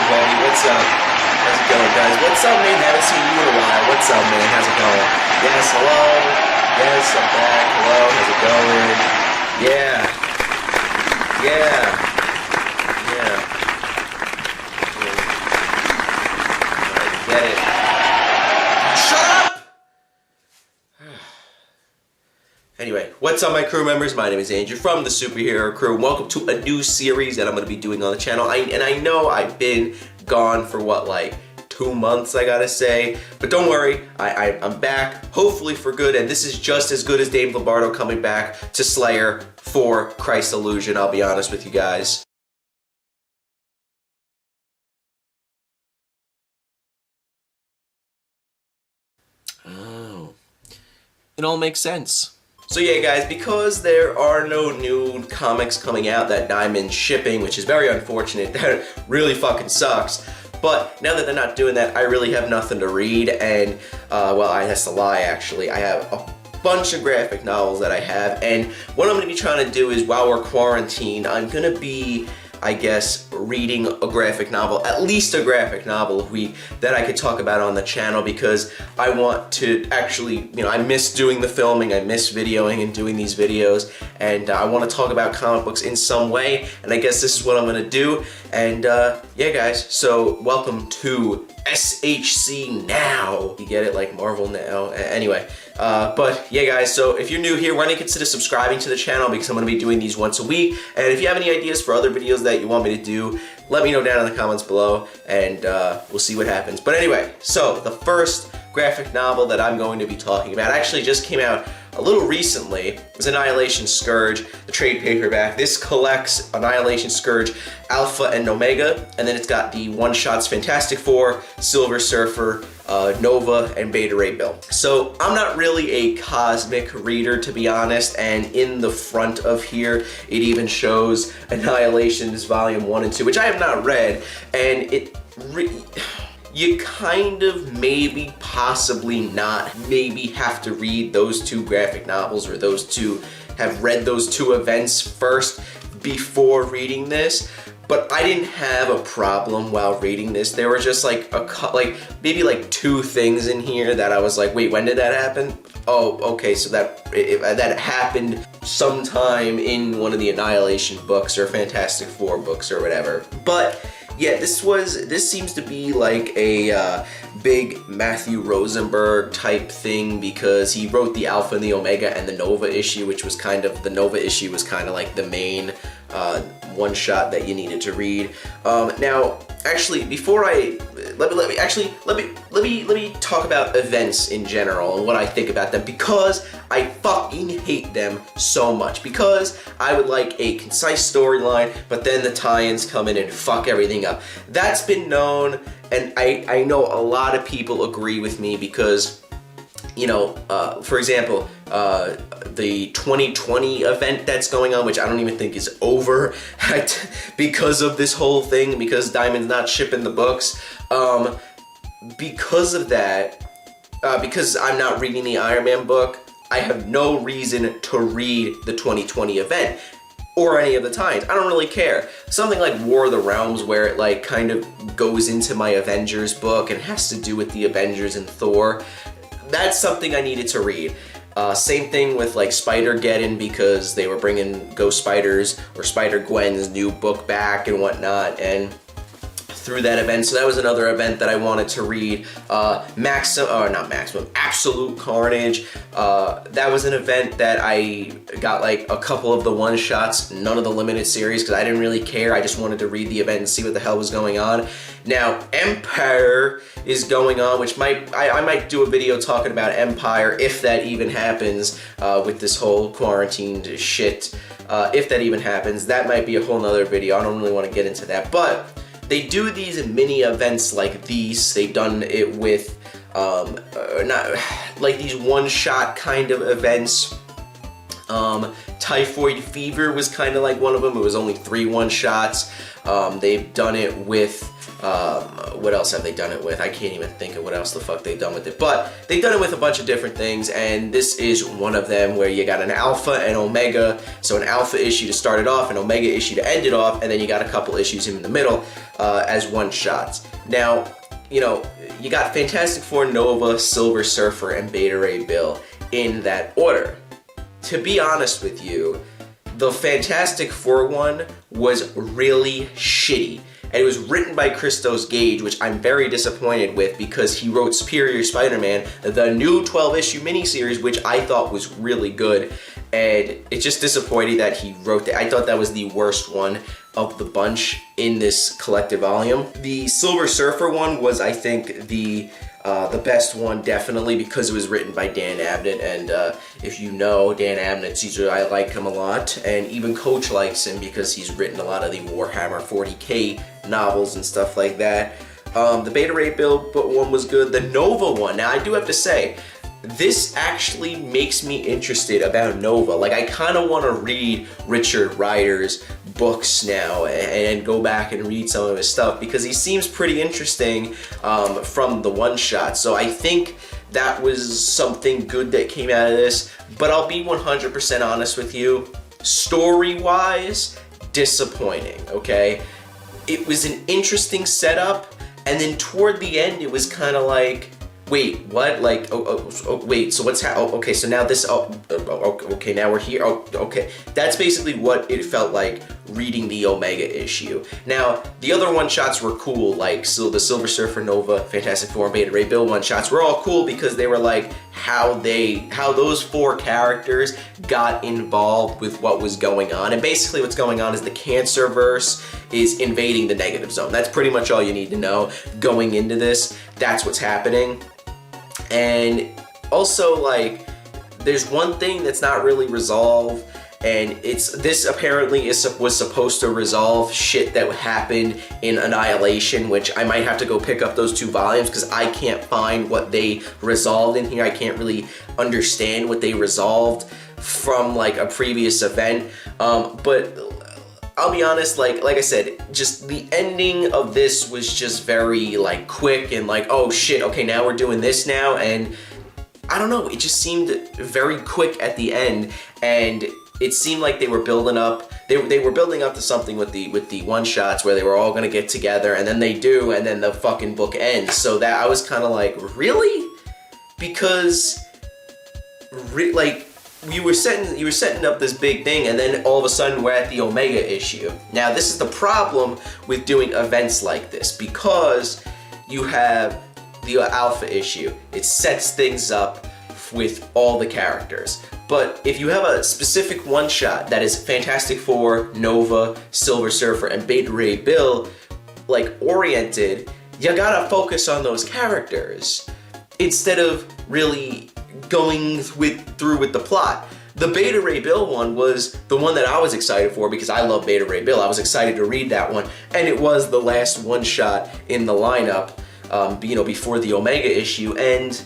everybody. What's up? How's it going, guys? What's up, man? Haven't seen you in a while. What's up, man? How's it going? Yes, hello. Yes, I'm back. Hello, how's it going? Yeah. I get it. Shut up! Anyway, what's up, my crew members? My name is Andrew from the Superhero Crew. Welcome to a new series that I'm going to be doing on the channel. And I know I've been gone for what, like 2 months, I gotta say. But don't worry, I'm back, hopefully for good, and this is just as good as Dave Lombardo coming back to Slayer for Christ's Illusion, I'll be honest with you guys. Oh, it all makes sense. So yeah, guys, because there are no new comics coming out that Diamond's shipping, which is very unfortunate, that really fucking sucks. But now that they're not doing that, I really have nothing to read, and, well, that's a lie, actually. I have a bunch of graphic novels that I have, and what I'm going to be trying to do is, while we're quarantined, I'm going to be, I guess, reading a graphic novel, at least a graphic novel a week, that I could talk about on the channel, because I want to actually, you know, I miss doing the filming, I miss videoing and doing these videos, and I want to talk about comic books in some way, and I guess this is what I'm going to do. And yeah, guys, so welcome to SHC Now. You get it, like Marvel Now. Anyway, but yeah, guys, so if you're new here, why don't you consider subscribing to the channel, because I'm going to be doing these once a week. And if you have any ideas for other videos that you want me to do, let me know down in the comments below, and we'll see what happens. But anyway, so the first graphic novel that I'm going to be talking about actually just came out a little recently. It was Annihilation Scourge, the trade paperback. This collects Annihilation Scourge Alpha and Omega, and then it's got the one-shots Fantastic Four, Silver Surfer, Nova, and Beta Ray Bill. So I'm not really a cosmic reader, to be honest, and in the front of here it even shows Annihilation's Volume 1 and 2, which I have not read, and you kind of maybe, possibly not, maybe have to read those two graphic novels, or have read those two events first before reading this. But I didn't have a problem while reading this. There were just like maybe like two things in here that I was like, wait, when did that happen? Oh, okay, so that happened sometime in one of the Annihilation books or Fantastic Four books or whatever. But yeah, this seems to be like a big Matthew Rosenberg type thing, because he wrote the Alpha and the Omega and the Nova issue, which was the Nova issue was kind of like the main one shot that you needed to read. Now, actually, before let me talk about events in general and what I think about them, because I fucking hate them so much. Because I would like a concise storyline, but then the tie-ins come in and fuck everything up. That's been known, and I know a lot of people agree with me, because, you know, for example, the 2020 event that's going on, which I don't even think is over because of this whole thing, because Diamond's not shipping the books. Because of that, because I'm not reading the Iron Man book, I have no reason to read the 2020 event, or any of the times. I don't really care. Something like War of the Realms, where it like kind of goes into my Avengers book and has to do with the Avengers and Thor, that's something I needed to read. Same thing with like Spider-Geddon, because they were bringing Ghost Spider's or Spider-Gwen's new book back and whatnot, and through that event, so that was another event that I wanted to read. Absolute Carnage. That was an event that I got like a couple of the one-shots, none of the limited series, because I didn't really care. I just wanted to read the event and see what the hell was going on. Now, Empire is going on, which I might do a video talking about Empire, if that even happens, with this whole quarantined shit. If that even happens, that might be a whole nother video. I don't really want to get into that, but they do these mini events like these. They've done it with, not like these one-shot kind of events. Typhoid Fever was kind of like one of them. It was only 3 one-shots. They've done it with, what else have they done it with? I can't even think of what else the fuck they've done with it. But they've done it with a bunch of different things, and this is one of them where you got an alpha and omega. So an alpha issue to start it off, an omega issue to end it off, and then you got a couple issues in the middle as one-shots. Now, you know, you got Fantastic Four, Nova, Silver Surfer, and Beta Ray Bill in that order. To be honest with you, the Fantastic Four one was really shitty. And it was written by Christos Gage, which I'm very disappointed with because he wrote Superior Spider-Man, the new 12-issue miniseries, which I thought was really good. And it's just disappointing that he wrote that. I thought that was the worst one of the bunch in this collective volume. The Silver Surfer one was, I think, the best one, definitely, because it was written by Dan Abnett, and if you know Dan Abnett, I like him a lot, and even Coach likes him because he's written a lot of the Warhammer 40k novels and stuff like that. The Beta Ray Bill one was good. The Nova one, now I do have to say, this actually makes me interested about Nova. Like, I kind of want to read Richard Rider's books now and go back and read some of his stuff because he seems pretty interesting from the one-shot. So I think that was something good that came out of this. But I'll be 100% honest with you. Story-wise, disappointing, okay? It was an interesting setup, and then toward the end, it was kind of like, wait, what? Like, wait, so what's okay, so now this, okay, now we're here, okay. That's basically what it felt like reading the Omega issue. Now, the other one-shots were cool, like, so the Silver Surfer, Nova, Fantastic Four, and Beta Ray Bill one-shots were all cool because they were like, how those 4 characters got involved with what was going on. And basically what's going on is the Cancerverse is invading the Negative Zone. That's pretty much all you need to know going into this. That's what's happening. And also, like, there's one thing that's not really resolved, and this apparently was supposed to resolve shit that happened in Annihilation, which I might have to go pick up those 2 volumes because I can't find what they resolved in here. I can't really understand what they resolved from, like, a previous event. But I'll be honest, like I said, just the ending of this was just very, like, quick and like, oh shit, okay, now we're doing this now, and I don't know, it just seemed very quick at the end, and it seemed like they were building up, they were building up to something with the one-shots where they were all gonna get together, and then they do, and then the fucking book ends. So that I was kind of like, really? Because, like, you were setting up this big thing, and then all of a sudden we're at the Omega issue. Now, this is the problem with doing events like this, because you have the Alpha issue. It sets things up with all the characters. But if you have a specific one-shot that is Fantastic Four, Nova, Silver Surfer, and Beta Ray Bill, like, oriented, you gotta focus on those characters instead of really going through with the plot. The Beta Ray Bill one was the one that I was excited for because I love Beta Ray Bill. I was excited to read that one, and it was the last one-shot in the lineup, you know, before the Omega issue, and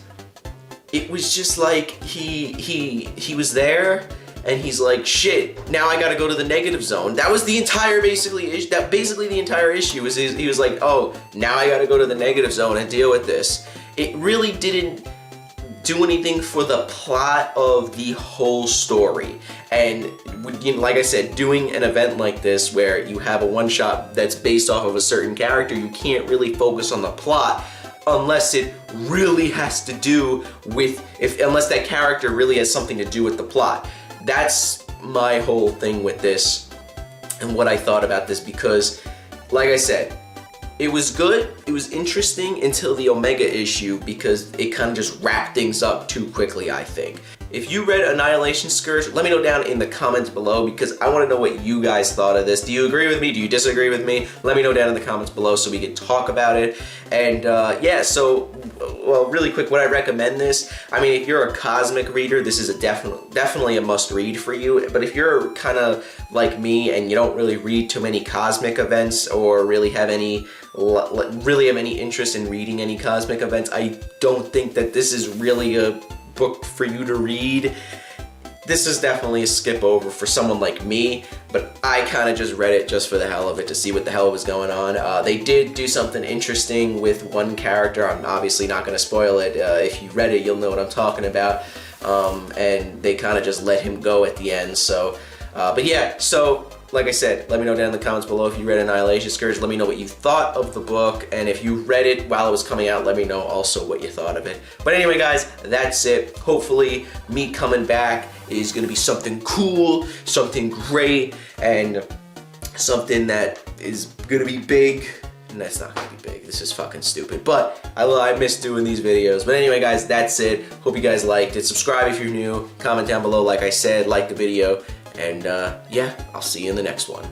it was just like he was there, and he's like, shit, now I gotta go to the Negative Zone. That was the entire basically the entire issue was he was like, oh, now I gotta go to the Negative Zone and deal with this. It really didn't do anything for the plot of the whole story. And, you know, like I said, doing an event like this where you have a one-shot that's based off of a certain character, you can't really focus on the plot unless it really has to do with, unless that character really has something to do with the plot. That's my whole thing with this and what I thought about this, because, like I said, it was good, it was interesting until the Omega issue, because it kind of just wrapped things up too quickly, I think. If you read Annihilation Scourge, let me know down in the comments below, because I want to know what you guys thought of this. Do you agree with me? Do you disagree with me? Let me know down in the comments below so we can talk about it. And yeah, so, well, really quick, would I recommend this? I mean, if you're a cosmic reader, this is a definitely a must read for you. But if you're kind of like me and you don't really read too many cosmic events or really have any interest in reading any cosmic events, I don't think that this is really a book for you to read. this is definitely a skip over for someone like me, but I kind of just read it just for the hell of it to see what the hell was going on. They did do something interesting with one character. I'm obviously not going to spoil it. If you read it, you'll know what I'm talking about. And they kind of just let him go at the end. So, but yeah, so like I said, let me know down in the comments below if you read Annihilation Scourge. Let me know what you thought of the book, and if you read it while it was coming out, let me know also what you thought of it. But anyway, guys, that's it. Hopefully, me coming back is going to be something cool, something great, and something that is going to be big. And that's not going to be big. This is fucking stupid. But I miss doing these videos. But anyway, guys, that's it. Hope you guys liked it. Subscribe if you're new. Comment down below, like I said. Like the video. And yeah, I'll see you in the next one.